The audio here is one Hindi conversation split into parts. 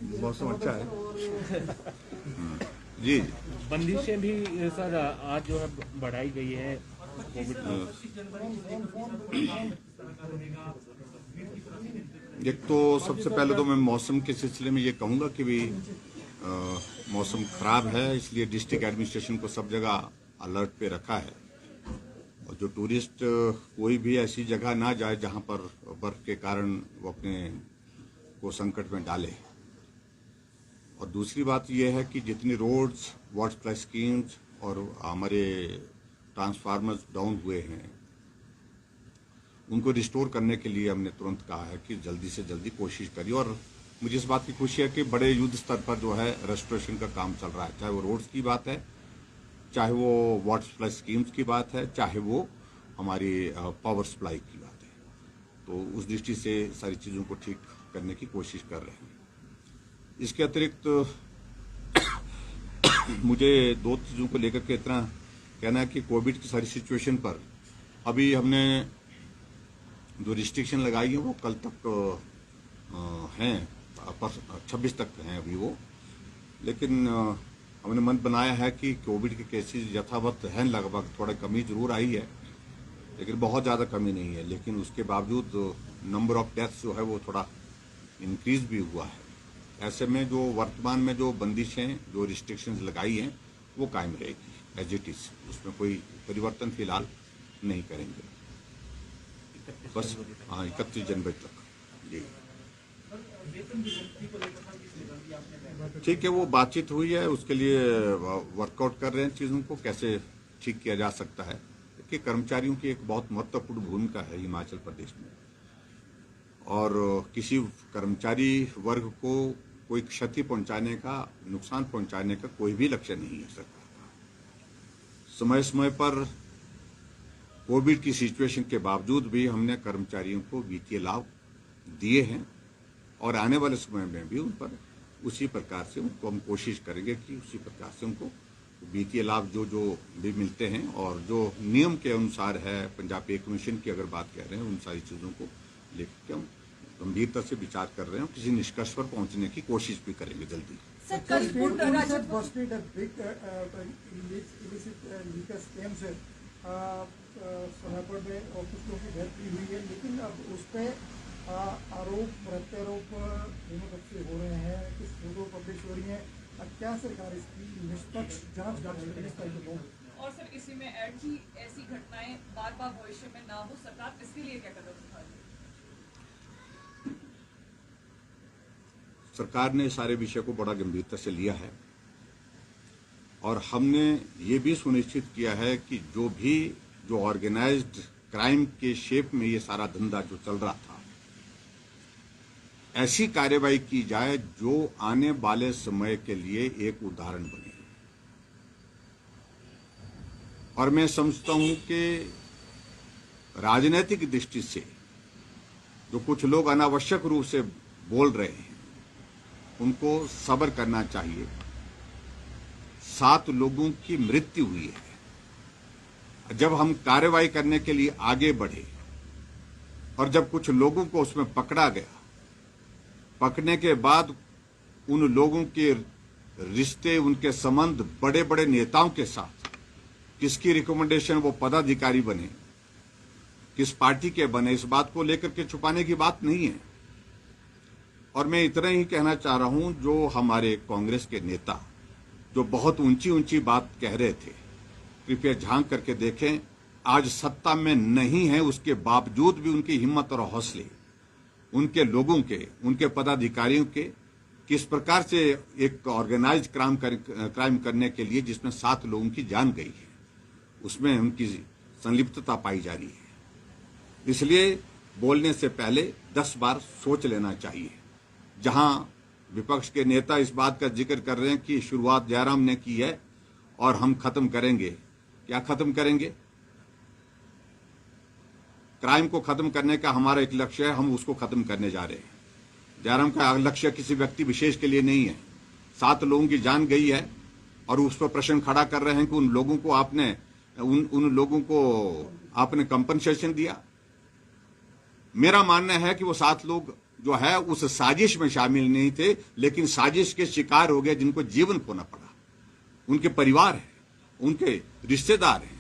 मौसम अच्छा है। जी बंदिशें भी सर आज जो है बढ़ाई गई है कोविड एक तो सबसे पहले तो मैं मौसम के सिलसिले में ये कहूंगा कि भी मौसम खराब है, इसलिए डिस्ट्रिक्ट एडमिनिस्ट्रेशन को सब जगह अलर्ट पे रखा है। और जो टूरिस्ट कोई भी ऐसी जगह ना जाए जहां पर बर्फ के कारण वो अपने को संकट में डाले। और दूसरी बात यह है कि जितनी रोड्स, वाटर सप्लाई स्कीम्स और हमारे ट्रांसफार्मर्स डाउन हुए हैं उनको रिस्टोर करने के लिए हमने तुरंत कहा है कि जल्दी से जल्दी कोशिश करिए। और मुझे इस बात की खुशी है कि बड़े युद्ध स्तर पर जो है रेस्टोरेशन का काम चल रहा है, चाहे वो रोड्स की बात है, चाहे वो वाटर सप्लाई स्कीम्स की बात है, चाहे वो हमारी पावर सप्लाई की बात है। तो उस दृष्टि से सारी चीज़ों को ठीक करने की कोशिश कर रहे हैं। इसके अतिरिक्त मुझे दो चीज़ों को लेकर के इतना कहना है कि कोविड की सारी सिचुएशन पर अभी हमने जो रिस्ट्रिक्शन लगाई है वो कल तक हैं, 26 तक हैं अभी वो। लेकिन हमने मन बनाया है कि कोविड के केसेस यथावत हैं, लगभग थोड़ा कमी जरूर आई है लेकिन बहुत ज़्यादा कमी नहीं है। लेकिन उसके बावजूद नंबर ऑफ डेथ्स जो है वो थोड़ा इंक्रीज भी हुआ है। ऐसे में जो वर्तमान में जो बंदिशें, जो रिस्ट्रिक्शंस लगाई हैं वो कायम रहेगी एज इट इज, उसमें कोई परिवर्तन फिलहाल नहीं करेंगे। बस हाँ, 31 जनवरी तक। जी ठीक है, वो बातचीत हुई है, उसके लिए वर्कआउट कर रहे हैं चीज़ों को कैसे ठीक किया जा सकता है। कि कर्मचारियों की एक बहुत महत्वपूर्ण भूमिका है हिमाचल प्रदेश में, और किसी कर्मचारी वर्ग को कोई क्षति पहुंचाने का, नुकसान पहुंचाने का कोई भी लक्ष्य नहीं है सरकार का। समय समय पर कोविड की सिचुएशन के बावजूद भी हमने कर्मचारियों को वित्तीय लाभ दिए हैं और आने वाले समय में भी उन पर उसी प्रकार से उनको हम कोशिश करेंगे कि उसी प्रकार से उनको वित्तीय लाभ जो जो भी मिलते हैं और जो नियम के अनुसार है, पंजाब पे कमीशन की अगर बात कर रहे हैं, उन सारी चीज़ों को लेकर के हम गंभीरता से विचार कर रहे हैं, किसी निष्कर्ष पर पहुंचने की कोशिश भी करेंगे जल्दी। सोनापुर में कुछ लोगों की डेथ भी हुई है, लेकिन अब उस पर आरोप प्रत्यारोप दोनों पक्ष से हो रहे हैं, कुछ फोटो पब्लिश हो रही है। क्या सरकार इसकी निष्पक्ष जांच कर रही है? और सर इसी में ऐड की ऐसी घटनाएं बार बार भविष्य में ना हो, सरकार इसके लिए क्या कदम उठा रही है? सरकार ने सारे विषय को बड़ा गंभीरता से लिया है और हमने ये भी सुनिश्चित किया है कि जो ऑर्गेनाइज्ड क्राइम के शेप में ये सारा धंधा जो चल रहा था, ऐसी कार्यवाही की जाए जो आने वाले समय के लिए एक उदाहरण बने। और मैं समझता हूं कि राजनीतिक दृष्टि से जो कुछ लोग अनावश्यक रूप से बोल रहे हैं उनको सब्र करना चाहिए। 7 लोगों की मृत्यु हुई है। जब हम कार्रवाई करने के लिए आगे बढ़े और जब कुछ लोगों को उसमें पकड़ा गया, पकड़ने के बाद उन लोगों के रिश्ते, उनके संबंध बड़े बड़े नेताओं के साथ, किसकी रिकमेंडेशन वो पदाधिकारी बने, किस पार्टी के बने, इस बात को लेकर के छुपाने की बात नहीं है। और मैं इतना ही कहना चाह रहा हूं, जो हमारे कांग्रेस के नेता जो बहुत ऊंची ऊंची बात कह रहे थे, कृपया झांक करके देखें, आज सत्ता में नहीं है, उसके बावजूद भी उनकी हिम्मत और हौसले, उनके लोगों के, उनके पदाधिकारियों के, किस प्रकार से एक ऑर्गेनाइज क्राइम करने के लिए जिसमें 7 लोगों की जान गई है, उसमें उनकी संलिप्तता पाई जा रही है। इसलिए बोलने से पहले 10 बार सोच लेना चाहिए। जहां विपक्ष के नेता इस बात का जिक्र कर रहे हैं कि शुरुआत जयराम ने की है और हम खत्म करेंगे, क्या खत्म करेंगे? क्राइम को खत्म करने का हमारा एक लक्ष्य है, हम उसको खत्म करने जा रहे हैं। जयराम का लक्ष्य किसी व्यक्ति विशेष के लिए नहीं है। 7 लोगों की जान गई है और उस पर प्रश्न खड़ा कर रहे हैं कि उन लोगों को आपने कंपनसेशन दिया। मेरा मानना है कि वो 7 लोग जो है उस साजिश में शामिल नहीं थे, लेकिन साजिश के शिकार हो गए, जिनको जीवन खोना पड़ा। उनके परिवार है, उनके रिश्तेदार हैं,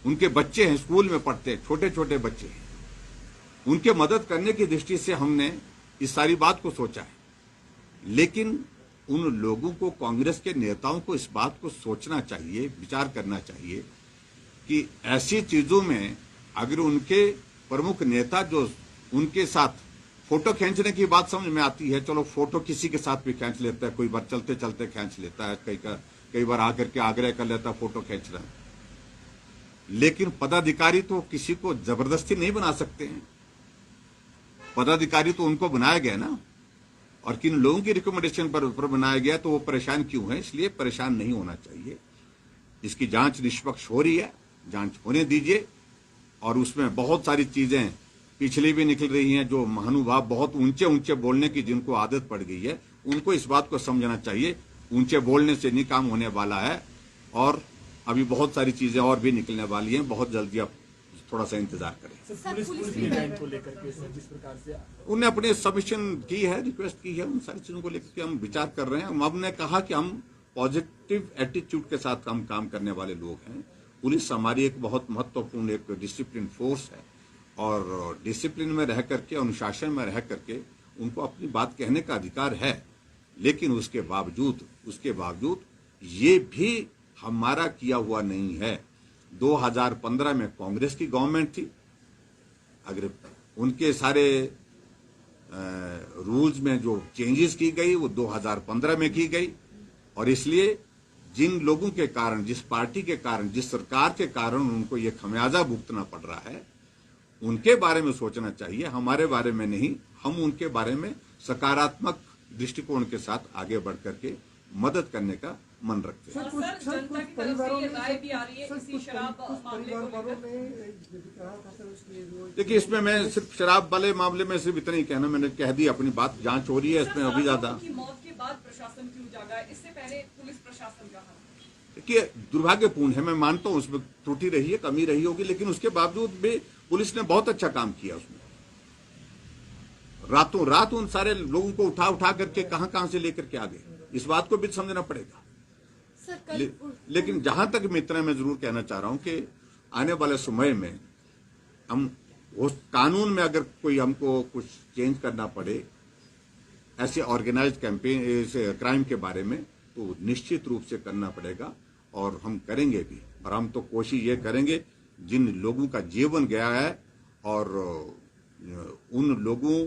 उनके बच्चे हैं, स्कूल में पढ़ते हैं, छोटे छोटे बच्चे हैं। उनके मदद करने की दृष्टि से हमने इस सारी बात को सोचा है। लेकिन उन लोगों को, कांग्रेस के नेताओं को इस बात को सोचना चाहिए, विचार करना चाहिए कि ऐसी चीजों में अगर उनके प्रमुख नेता जो उनके साथ फोटो खींचने की बात समझ में आती है, चलो फोटो किसी के साथ भी खींच लेता है, कोई बार चलते चलते खींच लेता है, कई बार आकर के आग्रह कर लेता है फोटो खींच रहा है। लेकिन पदाधिकारी तो किसी को जबरदस्ती नहीं बना सकते हैं। पदाधिकारी तो उनको बनाया गया ना, और किन लोगों की रिकमेंडेशन पर बनाया गया, तो वो परेशान क्यों है? इसलिए परेशान नहीं होना चाहिए। इसकी जांच निष्पक्ष हो रही है, जांच होने दीजिए। और उसमें बहुत सारी चीजें पिछली भी निकल रही हैं, जो महानुभाव बहुत ऊंचे ऊंचे बोलने की जिनको आदत पड़ गई है, उनको इस बात को समझना चाहिए, ऊंचे बोलने से नहीं काम होने वाला है। और अभी बहुत सारी चीजें और भी निकलने वाली हैं, बहुत जल्दी आप थोड़ा सा इंतजार करें। पुलिस की गाइड को लेकर के सर जिस प्रकार से उन्हें अपने सबमिशन की है, रिक्वेस्ट की है, उन सारी चीजों को लेकर के हम विचार कर रहे हैं। हमने कहा कि हम पॉजिटिव एटीट्यूड के साथ हम काम करने वाले लोग हैं। पुलिस हमारी एक बहुत महत्वपूर्ण एक डिसिप्लिन फोर्स है, और डिसिप्लिन में रह करके, अनुशासन में रह करके उनको अपनी बात कहने का अधिकार है। लेकिन उसके बावजूद ये भी हमारा किया हुआ नहीं है। 2015 में कांग्रेस की गवर्नमेंट थी, अगर उनके सारे रूल्स में जो चेंजेस की गई वो 2015 में की गई। और इसलिए जिन लोगों के कारण, जिस पार्टी के कारण, जिस सरकार के कारण उनको ये खमियाजा भुगतना पड़ रहा है, उनके बारे में सोचना चाहिए, हमारे बारे में नहीं। हम उनके बारे में सकारात्मक दृष्टिकोण के साथ आगे बढ़ करके मदद करने का मन रखते हैं। जनता की तरफ से ये राय भी आ रही है इसी शराब मामले को लेकर। देखिए, इसमें मैं सिर्फ शराब वाले मामले में सिर्फ इतना ही कहना, मैंने कह दी अपनी बात, जांच हो रही है इसमें अभी ज्यादा। की मौत के बाद प्रशासन क्यों जागा? इससे पहले पुलिस प्रशासन का हाल। देखिए, दुर्भाग्यपूर्ण है, मैं मानता हूं उसमें त्रुटि रही है, कमी रही होगी, लेकिन उसके बावजूद भी पुलिस ने बहुत अच्छा काम किया। उसमें रातों रात उन सारे लोगों को उठा करके कहां से लेकर के आ गए, इस बात को भी समझना पड़ेगा। लेकिन जहां तक मित्र, मैं जरूर कहना चाह रहा हूं कि आने वाले समय में हम उस कानून में अगर कोई हमको कुछ चेंज करना पड़े ऐसे ऑर्गेनाइज्ड कैंपेन, ऐसे क्राइम के बारे में, तो निश्चित रूप से करना पड़ेगा, और हम करेंगे भी। और हम तो कोशिश ये करेंगे, जिन लोगों का जीवन गया है और उन लोगों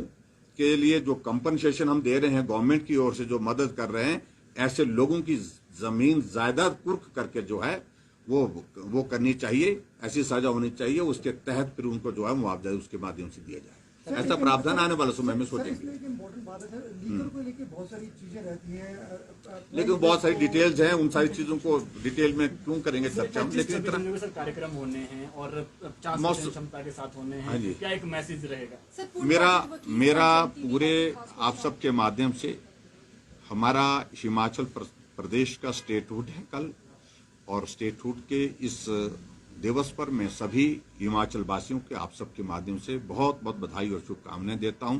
के लिए जो कंपनसेशन हम दे रहे हैं गवर्नमेंट की ओर से, जो मदद कर रहे हैं, ऐसे लोगों की जमीन जायदाद कुर्क करके जो है वो करनी चाहिए, ऐसी सजा होनी चाहिए। उसके तहत फिर उनको जो है मुआवजा उसके माध्यम से दिया जाए। ऐसा प्रावधान आने वाले समय में सोचेंगे। बहुत सारी चीजें रहती हैं, लेकिन बहुत सारी डिटेल्स हैं, उन सारी चीजों को डिटेल में क्यों करेंगे चर्चा। लेकिन इतना सर कार्यक्रम होने हैं और 50% क्षमता के साथ होने हाँ हैं, जी। क्या एक मैसेज रहेगा? मेरा पूरे आप सबके माध्यम से, हमारा हिमाचल प्रदेश का स्टेटहुड है कल, और स्टेटहुड के इस दिवस पर मैं सभी हिमाचल वासियों के, आप सबके माध्यम से बहुत बहुत बधाई और शुभकामनाएं देता हूं।